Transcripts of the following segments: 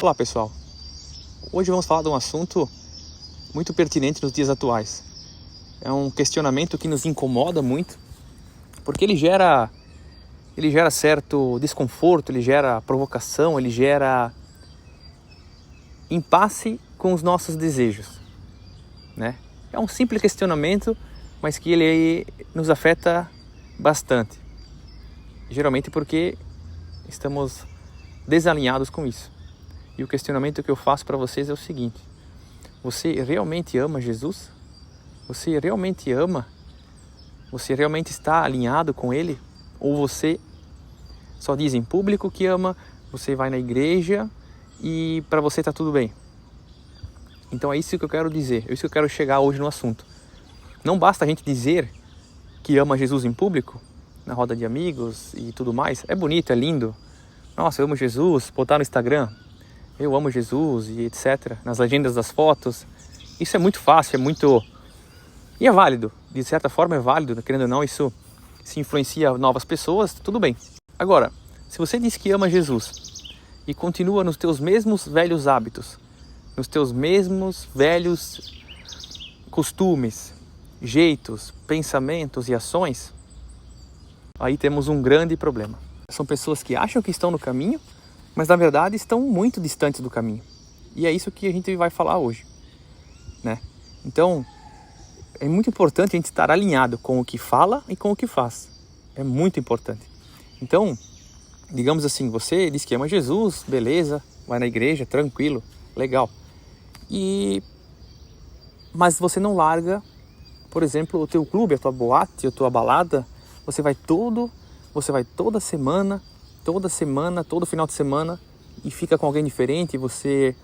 Olá pessoal, hoje vamos falar de um assunto muito pertinente nos dias atuais. É um questionamento que nos incomoda muito, porque ele gera certo desconforto, ele gera provocação, ele gera impasse com os nossos desejos, né? É um simples questionamento, mas que ele nos afeta bastante. Geralmente porque estamos desalinhados com isso. E o questionamento que eu faço para vocês é o seguinte: você realmente ama Jesus? Você realmente ama? Você realmente está alinhado com Ele? Ou você só diz em público que ama, você vai na igreja e para você está tudo bem? Então é isso que eu quero dizer, é isso que eu quero chegar hoje no assunto. Não basta a gente dizer que ama Jesus em público, na roda de amigos e tudo mais. É bonito, é lindo. Nossa, eu amo Jesus, botar no Instagram, eu amo Jesus e etc. Nas legendas das fotos. Isso é muito fácil, é muito... E é válido, de certa forma é válido, querendo ou não, isso se influencia novas pessoas, tudo bem. Agora, se você diz que ama Jesus e continua nos teus mesmos velhos hábitos, nos teus mesmos velhos costumes, jeitos, pensamentos e ações, aí temos um grande problema. São pessoas que acham que estão no caminho, mas na verdade estão muito distantes do caminho. E é isso que a gente vai falar hoje, né? Então, é muito importante a gente estar alinhado com o que fala e com o que faz. É muito importante. Então, digamos assim, você diz que ama Jesus, beleza, vai na igreja, tranquilo, legal. Mas você não larga, por exemplo, o teu clube, a tua boate, a tua balada, você vai toda semana, todo final de semana e fica com alguém diferente, você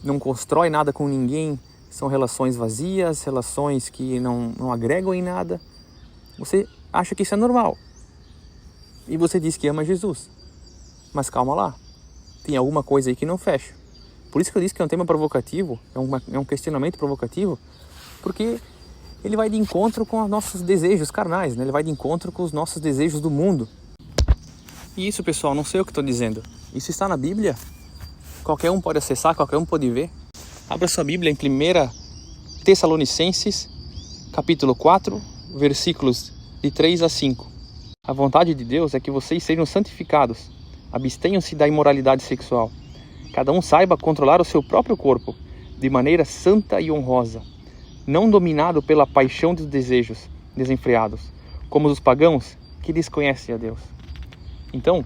não constrói nada com ninguém, são relações vazias, relações que não agregam em nada. Você acha que isso é normal. E você diz que ama Jesus. Mas calma lá, tem alguma coisa aí que não fecha. Por isso que eu disse que é um tema provocativo, é um questionamento provocativo, porque ele vai de encontro com os nossos desejos carnais, né? Ele vai de encontro com os nossos desejos do mundo. E isso, pessoal, não sei o que estou dizendo. Isso está na Bíblia. Qualquer um pode acessar, qualquer um pode ver. Abra sua Bíblia em 1 Tessalonicenses, capítulo 4, versículos de 3 a 5. A vontade de Deus é que vocês sejam santificados. Abstenham-se da imoralidade sexual. Cada um saiba controlar o seu próprio corpo, de maneira santa e honrosa, não dominado pela paixão dos desejos desenfreados, como os pagãos que desconhecem a Deus. Então,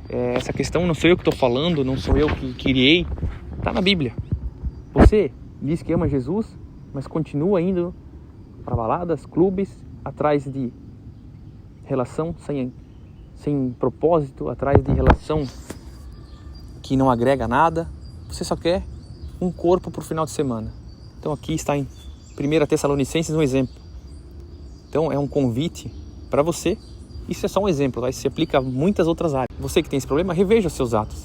essa questão não sou eu que estou falando, não sou eu que criei, está na Bíblia. Você diz que ama Jesus, mas continua indo para baladas, clubes, atrás de relação sem propósito, atrás de relação que não agrega nada. Você só quer um corpo para o final de semana. Então aqui está em 1 Tessalonicenses um exemplo. Então é um convite para você. Isso é só um exemplo, tá? Isso se aplica a muitas outras áreas. Você que tem esse problema, reveja os seus atos.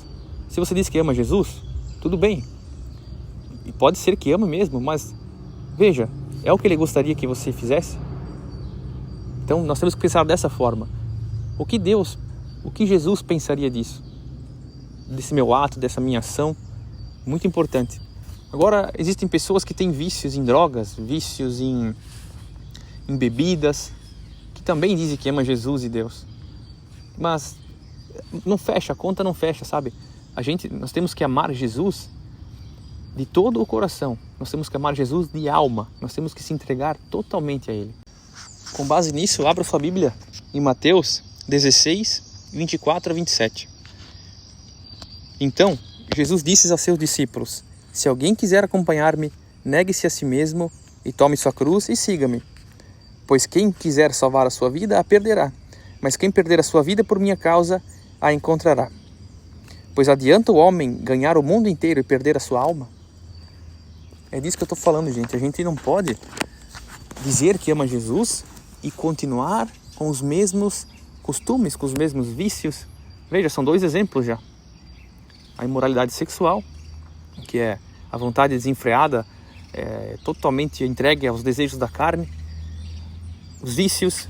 Se você diz que ama Jesus, tudo bem. E pode ser que ama mesmo, mas veja, é o que ele gostaria que você fizesse? Então nós temos que pensar dessa forma. O que Jesus pensaria disso? Desse meu ato, dessa minha ação? Muito importante. Agora, existem pessoas que têm vícios em drogas, vícios em bebidas, que também dizem que ama Jesus e Deus. Mas não fecha, a conta não fecha, sabe? Nós temos que amar Jesus de todo o coração. Nós temos que amar Jesus de alma. Nós temos que se entregar totalmente a Ele. Com base nisso, abra sua Bíblia em Mateus 16, 24 a 27. Então, Jesus disse aos seus discípulos: se alguém quiser acompanhar-me, negue-se a si mesmo e tome sua cruz e siga-me. Pois quem quiser salvar a sua vida, a perderá. Mas quem perder a sua vida por minha causa, a encontrará. Pois adianta o homem ganhar o mundo inteiro e perder a sua alma? É disso que eu estou falando, gente. A gente não pode dizer que ama Jesus e continuar com os mesmos costumes, com os mesmos vícios. Veja, são 2 exemplos já. A imoralidade sexual, que é a vontade desenfreada, totalmente entregue aos desejos da carne. Os vícios,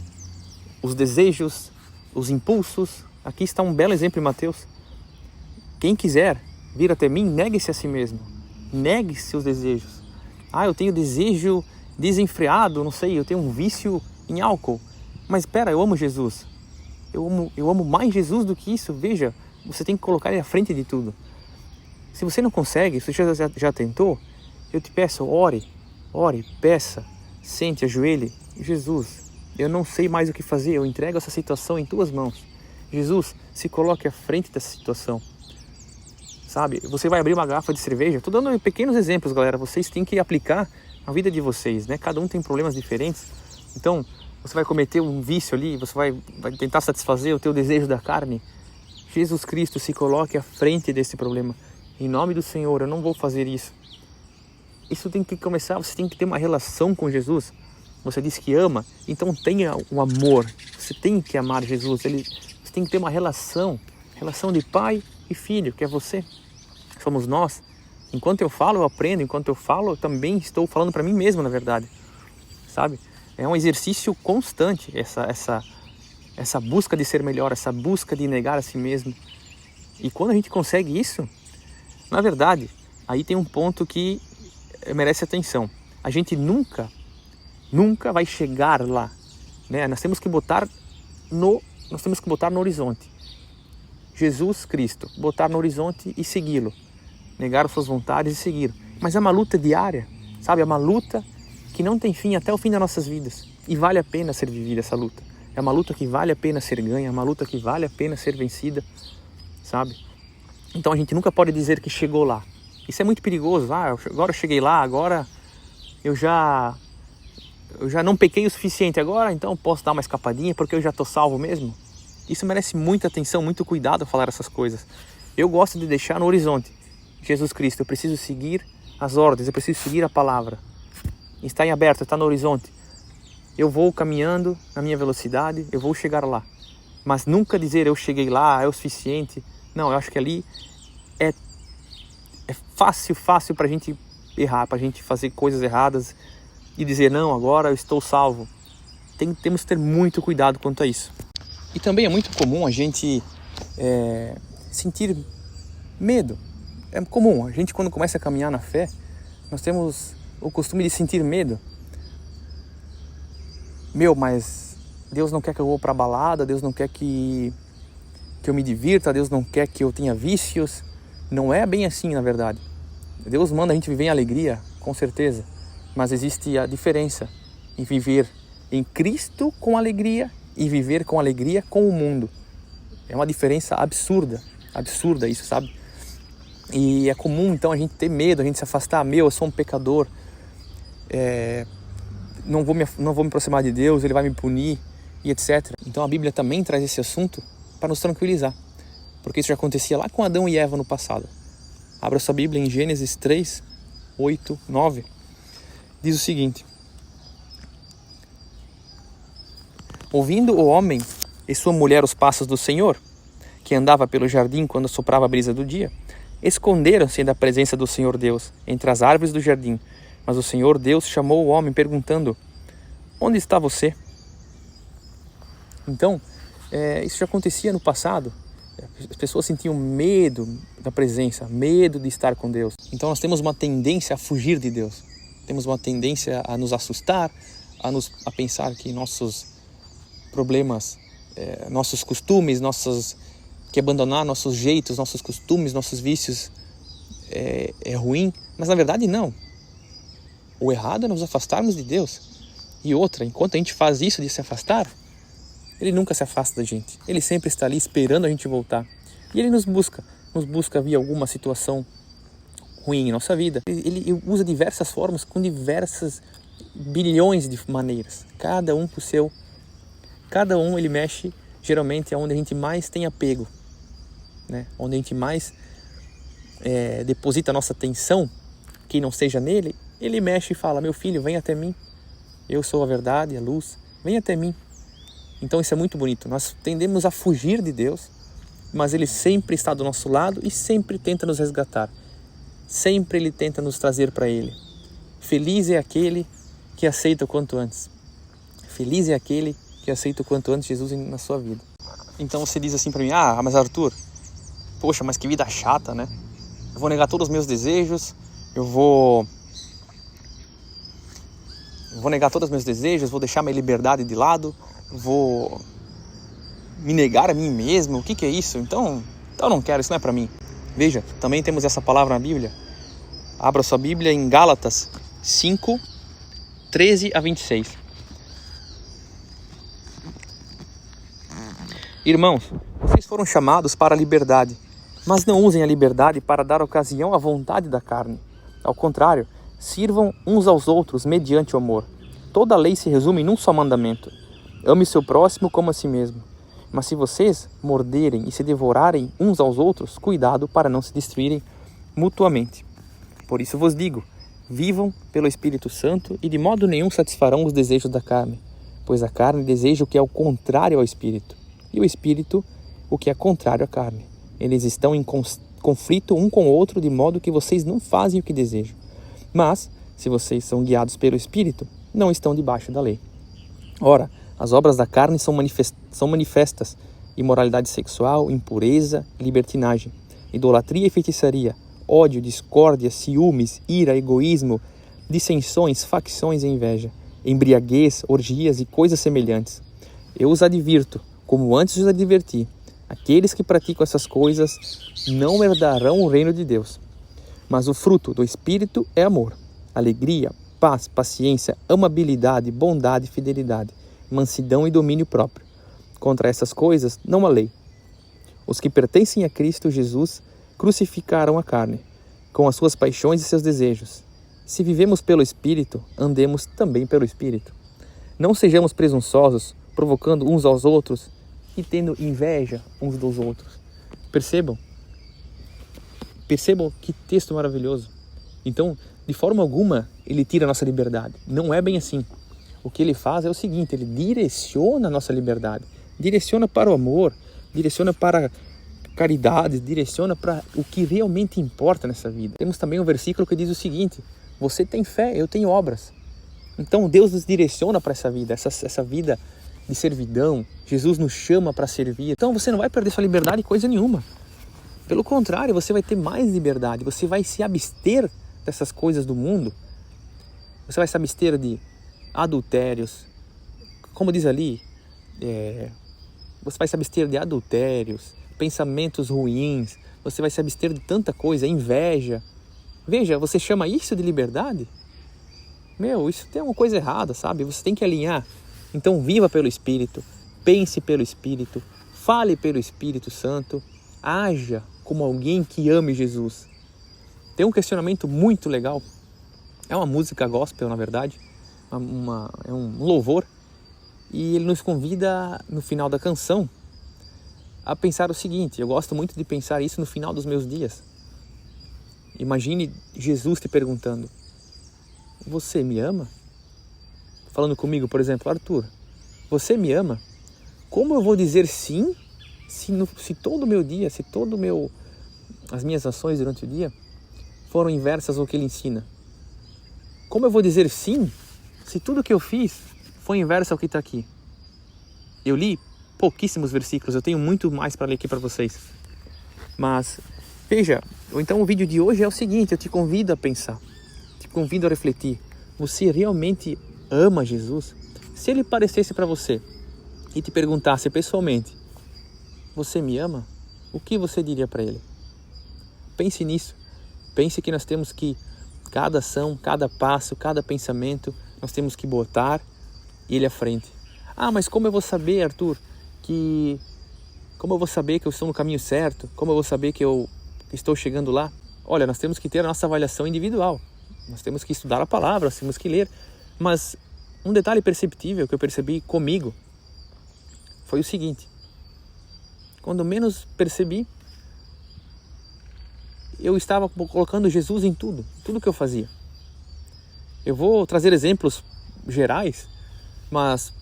os desejos, os impulsos. Aqui está um belo exemplo em Mateus. Quem quiser vir até mim, negue-se a si mesmo. Negue seus desejos. Eu tenho desejo desenfreado, não sei, eu tenho um vício em álcool. Mas espera, eu amo Jesus. Eu amo mais Jesus do que isso. Veja, você tem que colocar ele à frente de tudo. Se você não consegue, se você já tentou, eu te peço, ore, peça, sente, ajoelhe. Jesus, eu não sei mais o que fazer, eu entrego essa situação em tuas mãos. Jesus, se coloque à frente dessa situação. Sabe, você vai abrir uma garrafa de cerveja. Estou dando pequenos exemplos, galera. Vocês têm que aplicar a vida de vocês, né? Cada um tem problemas diferentes. Então, você vai cometer um vício ali, você vai tentar satisfazer o teu desejo da carne. Jesus Cristo, se coloque à frente desse problema. Em nome do Senhor, eu não vou fazer isso. Isso tem que começar, você tem que ter uma relação com Jesus. Você diz que ama, então tenha um amor. Você tem que amar Jesus. Você tem que ter uma relação de pai e filho, que é você. Somos nós. Enquanto eu falo, eu aprendo. Enquanto eu falo, eu também estou falando para mim mesmo, na verdade. Sabe? É um exercício constante, essa busca de ser melhor, essa busca de negar a si mesmo. E quando a gente consegue isso, na verdade, aí tem um ponto que merece atenção. A gente nunca vai chegar lá, né? Nós temos que botar no horizonte. Jesus Cristo, botar no horizonte e segui-lo. Negar as suas vontades e seguir. Mas é uma luta diária, sabe? É uma luta que não tem fim até o fim das nossas vidas. E vale a pena ser vivida essa luta. É uma luta que vale a pena ser ganha, é uma luta que vale a pena ser vencida, sabe? Então a gente nunca pode dizer que chegou lá. Isso é muito perigoso. Agora eu cheguei lá, agora eu já não pequei o suficiente agora, então posso dar uma escapadinha porque eu já estou salvo mesmo. Isso merece muita atenção, muito cuidado falar essas coisas. Eu gosto de deixar no horizonte. Jesus Cristo, eu preciso seguir as ordens, eu preciso seguir a palavra. Está em aberto, está no horizonte. Eu vou caminhando na minha velocidade, eu vou chegar lá. Mas nunca dizer eu cheguei lá, é o suficiente. Não, eu acho que ali é fácil para a gente errar, para a gente fazer coisas erradas e dizer não, agora eu estou salvo. Temos que ter muito cuidado quanto a isso. E também é muito comum a gente sentir medo. É comum, a gente quando começa a caminhar na fé, nós temos o costume de sentir medo. Mas Deus não quer que eu vou para a balada, Deus não quer que eu me divirta, Deus não quer que eu tenha vícios. Não é bem assim, na verdade. Deus manda a gente viver em alegria, com certeza. Mas existe a diferença em viver em Cristo com alegria e viver com alegria com o mundo. É uma diferença absurda isso, sabe? E é comum então a gente ter medo, a gente se afastar. Eu sou um pecador, não vou me aproximar de Deus, Ele vai me punir e etc. Então a Bíblia também traz esse assunto para nos tranquilizar, porque isso já acontecia lá com Adão e Eva no passado. Abra sua Bíblia em Gênesis 3, 8, 9. Diz o seguinte: ouvindo o homem e sua mulher os passos do Senhor, que andava pelo jardim quando soprava a brisa do dia, esconderam-se da presença do Senhor Deus entre as árvores do jardim. Mas o Senhor Deus chamou o homem perguntando: onde está você? Então, isso já acontecia no passado. As pessoas sentiam medo da presença, medo de estar com Deus. Então nós temos uma tendência a fugir de Deus. Temos uma tendência a nos assustar, a pensar que nossos problemas, nossos costumes, que abandonar nossos jeitos, nossos costumes, nossos vícios é ruim. Mas na verdade não. O errado é nos afastarmos de Deus. E outra, enquanto a gente faz isso de se afastar, Ele nunca se afasta da gente. Ele sempre está ali esperando a gente voltar. E Ele nos busca via alguma situação ruim em nossa vida. Ele usa diversas formas, com diversas bilhões de maneiras. Cada um com o seu. Cada um ele mexe geralmente onde a gente mais tem apego, né? Onde a gente mais deposita a nossa atenção, que não seja nele. Ele mexe e fala: meu filho, vem até mim. Eu sou a verdade, a luz. Vem até mim. Então isso é muito bonito. Nós tendemos a fugir de Deus, mas Ele sempre está do nosso lado e sempre tenta nos resgatar. Sempre Ele tenta nos trazer para Ele. Feliz é aquele que aceita o quanto antes. Feliz é aquele que aceita o quanto antes Jesus na sua vida. Então você diz assim para mim: mas Arthur, poxa, mas que vida chata, né? eu vou negar todos os meus desejos, eu vou negar todos os meus desejos, vou deixar minha liberdade de lado, vou me negar a mim mesmo. O que é isso? Então eu não quero, isso não é para mim. Veja, também temos essa palavra na Bíblia. Abra sua Bíblia em Gálatas 5, 13 a 26. Irmãos, vocês foram chamados para a liberdade, mas não usem a liberdade para dar ocasião à vontade da carne. Ao contrário, sirvam uns aos outros mediante o amor. Toda a lei se resume num só mandamento: ame seu próximo como a si mesmo. Mas se vocês morderem e se devorarem uns aos outros, cuidado para não se destruírem mutuamente. Por isso vos digo, vivam pelo Espírito Santo e de modo nenhum satisfarão os desejos da carne, pois a carne deseja o que é o contrário ao Espírito, e o Espírito o que é contrário à carne. Eles estão em conflito um com o outro, de modo que vocês não fazem o que desejam. Mas, se vocês são guiados pelo Espírito, não estão debaixo da lei. Ora, as obras da carne são manifestas: imoralidade sexual, impureza, libertinagem, idolatria e feitiçaria, ódio, discórdia, ciúmes, ira, egoísmo, dissensões, facções e inveja, embriaguez, orgias e coisas semelhantes. Eu os advirto, como antes os adverti: aqueles que praticam essas coisas não herdarão o reino de Deus. Mas o fruto do Espírito é amor, alegria, paz, paciência, amabilidade, bondade e fidelidade, mansidão e domínio próprio. Contra essas coisas não há lei. Os que pertencem a Cristo Jesus crucificaram a carne, com as suas paixões e seus desejos. Se vivemos pelo Espírito, andemos também pelo Espírito. Não sejamos presunçosos, provocando uns aos outros e tendo inveja uns dos outros. Percebam que texto maravilhoso. Então, de forma alguma, ele tira a nossa liberdade. Não é bem assim. O que ele faz é o seguinte: ele direciona a nossa liberdade. Direciona para o amor, direciona para a caridade, direciona para o que realmente importa nessa vida. Temos também um versículo que diz o seguinte: você tem fé, eu tenho obras. Então Deus nos direciona para essa vida, essa vida de servidão. Jesus nos chama para servir. Então você não vai perder sua liberdade em coisa nenhuma. Pelo contrário, você vai ter mais liberdade. Você vai se abster dessas coisas do mundo. Você vai se abster de adultérios. Como diz ali, você vai se abster de adultérios, pensamentos ruins. Você vai se abster de tanta coisa, inveja. Veja, você chama isso de liberdade? Isso tem uma coisa errada, sabe? Você tem que alinhar. Então viva pelo Espírito, pense pelo Espírito, fale pelo Espírito Santo, haja como alguém que ame Jesus. Tem um questionamento muito legal. É uma música gospel, na verdade. É um louvor. E ele nos convida, no final da canção, a pensar o seguinte. Eu gosto muito de pensar isso no final dos meus dias. Imagine Jesus te perguntando: você me ama? Falando comigo, por exemplo: Arthur, você me ama? Como eu vou dizer sim se todo o meu dia, as minhas ações durante o dia foram inversas ao que ele ensina? Como eu vou dizer sim se tudo que eu fiz foi inverso ao que está aqui? Eu li pouquíssimos versículos, eu tenho muito mais para ler aqui para vocês. Mas, veja, então o vídeo de hoje é o seguinte: eu te convido a pensar, te convido a refletir. Você realmente ama Jesus? Se ele aparecesse para você e te perguntasse pessoalmente: você me ama? O que você diria para ele? Pense nisso. Pense que nós temos que, cada ação, cada passo, cada pensamento, nós temos que botar ele à frente. Ah, mas como eu vou saber, Arthur, como eu vou saber que eu estou no caminho certo? Como eu vou saber que eu estou chegando lá? Olha, nós temos que ter a nossa avaliação individual. Nós temos que estudar a palavra, nós temos que ler. Mas um detalhe perceptível que eu percebi comigo foi o seguinte: quando menos percebi, eu estava colocando Jesus em tudo que eu fazia. Eu vou trazer exemplos gerais, mas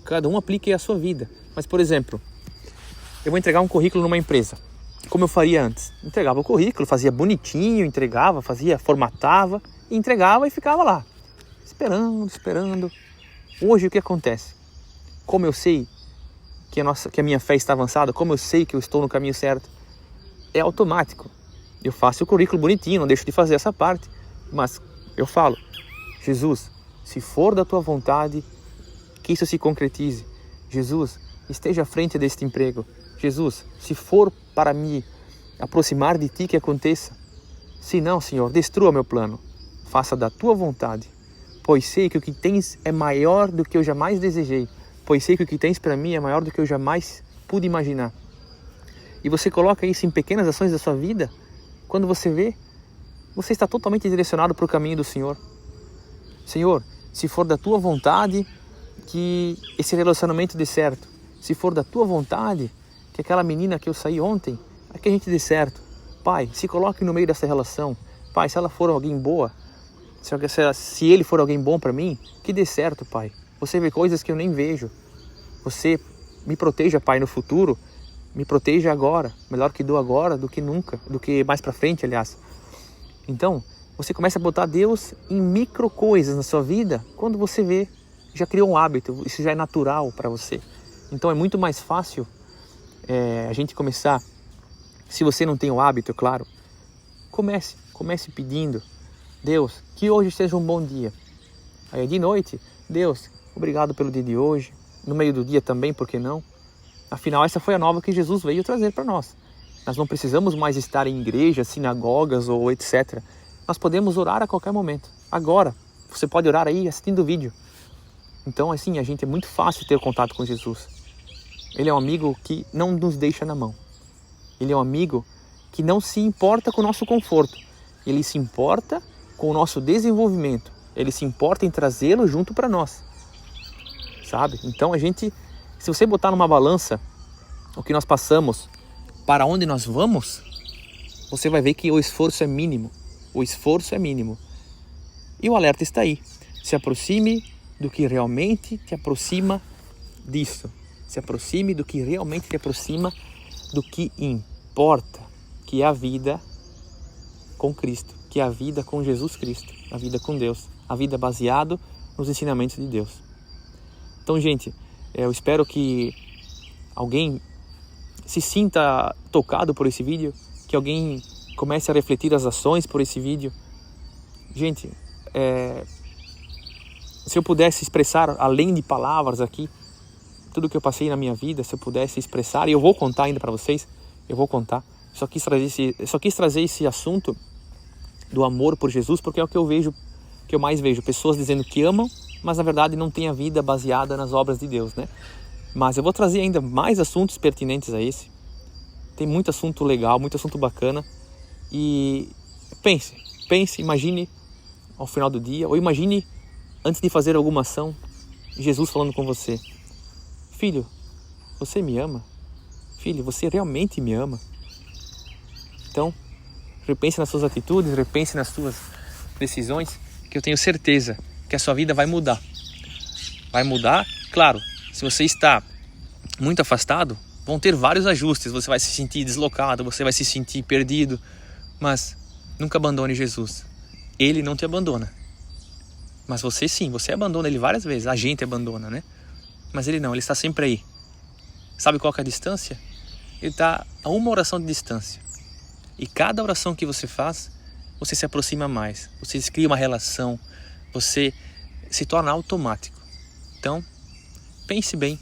cada um aplique a sua vida. Mas, por exemplo, eu vou entregar um currículo numa empresa, como eu faria antes. Entregava o currículo, fazia bonitinho, entregava, formatava, entregava e ficava lá, esperando. Hoje o que acontece? Como eu sei que a minha fé está avançada, como eu sei que eu estou no caminho certo, é automático. Eu faço o currículo bonitinho, não deixo de fazer essa parte, mas eu falo, Jesus, se for da tua vontade, que isso se concretize. Jesus, esteja à frente deste emprego. Jesus, se for para me aproximar de ti, que aconteça. Se não, Senhor, destrua meu plano. Faça da tua vontade, pois sei que o que tens é maior do que eu jamais desejei, pois sei que o que tens para mim é maior do que eu jamais pude imaginar. E você coloca isso em pequenas ações da sua vida, quando você vê, você está totalmente direcionado para o caminho do Senhor. Senhor, se for da tua vontade, que esse relacionamento dê certo. Se for da tua vontade, que aquela menina que eu saí ontem, que a gente dê certo. Pai, se coloque no meio dessa relação. Pai, se ela for alguém boa, se ele for alguém bom para mim, que dê certo, Pai. Você vê coisas que eu nem vejo. Você me proteja, Pai, no futuro. Me proteja agora. Melhor que dou agora do que nunca, do que mais para frente, aliás. Então, você começa a botar Deus em micro coisas na sua vida, quando você vê, já criou um hábito, isso já é natural para você. Então é muito mais fácil a gente começar, se você não tem o hábito, é claro, comece pedindo, Deus, que hoje seja um bom dia. Aí de noite, Deus, obrigado pelo dia de hoje, no meio do dia também, por que não? Afinal, essa foi a nova que Jesus veio trazer para nós. Nós não precisamos mais estar em igrejas, sinagogas ou etc. Nós podemos orar a qualquer momento. Agora, você pode orar aí assistindo o vídeo. Então, assim, a gente é muito fácil ter contato com Jesus. Ele é um amigo que não nos deixa na mão. Ele é um amigo que não se importa com o nosso conforto. Ele se importa com o nosso desenvolvimento. Ele se importa em trazê-lo junto para nós. Sabe? Então, se você botar numa balança o que nós passamos, para onde nós vamos, você vai ver que o esforço é mínimo. O esforço é mínimo. E o alerta está aí. Se aproxime do que realmente te aproxima disso. Se aproxime do que realmente te aproxima do que importa, que é a vida com Cristo, que é a vida com Jesus Cristo, a vida com Deus, a vida baseada nos ensinamentos de Deus. Então, gente, eu espero que alguém se sinta tocado por esse vídeo, que alguém comece a refletir as ações por esse vídeo. Gente, se eu pudesse expressar além de palavras aqui, tudo que eu passei na minha vida, se eu pudesse expressar, e eu vou contar ainda para vocês, eu vou contar, só quis trazer esse assunto do amor por Jesus, porque é o que eu vejo, que eu mais vejo, pessoas dizendo que amam, mas na verdade não tem a vida baseada nas obras de Deus, né? Mas eu vou trazer ainda mais assuntos pertinentes a esse. Tem muito assunto legal, muito assunto bacana. E pense, imagine ao final do dia, ou imagine antes de fazer alguma ação, Jesus falando com você. Filho, você me ama? Filho, você realmente me ama? Então, repense nas suas atitudes, repense nas suas decisões, que eu tenho certeza que a sua vida vai mudar. Vai mudar, claro, se você está muito afastado, vão ter vários ajustes, você vai se sentir deslocado, você vai se sentir perdido, mas nunca abandone Jesus. Ele não te abandona. Mas você sim, você abandona ele várias vezes, a gente abandona, né? Mas ele não, ele está sempre aí. Sabe qual que é a distância? Ele está a uma oração de distância. E cada oração que você faz, você se aproxima mais. Você cria uma relação, você se torna automático. Então, pense bem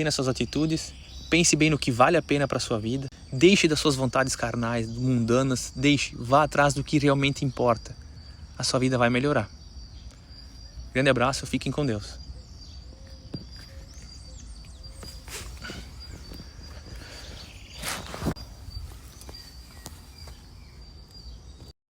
nas suas atitudes, pense bem no que vale a pena para a sua vida, deixe das suas vontades carnais, mundanas, vá atrás do que realmente importa. A sua vida vai melhorar. Grande abraço, fiquem com Deus.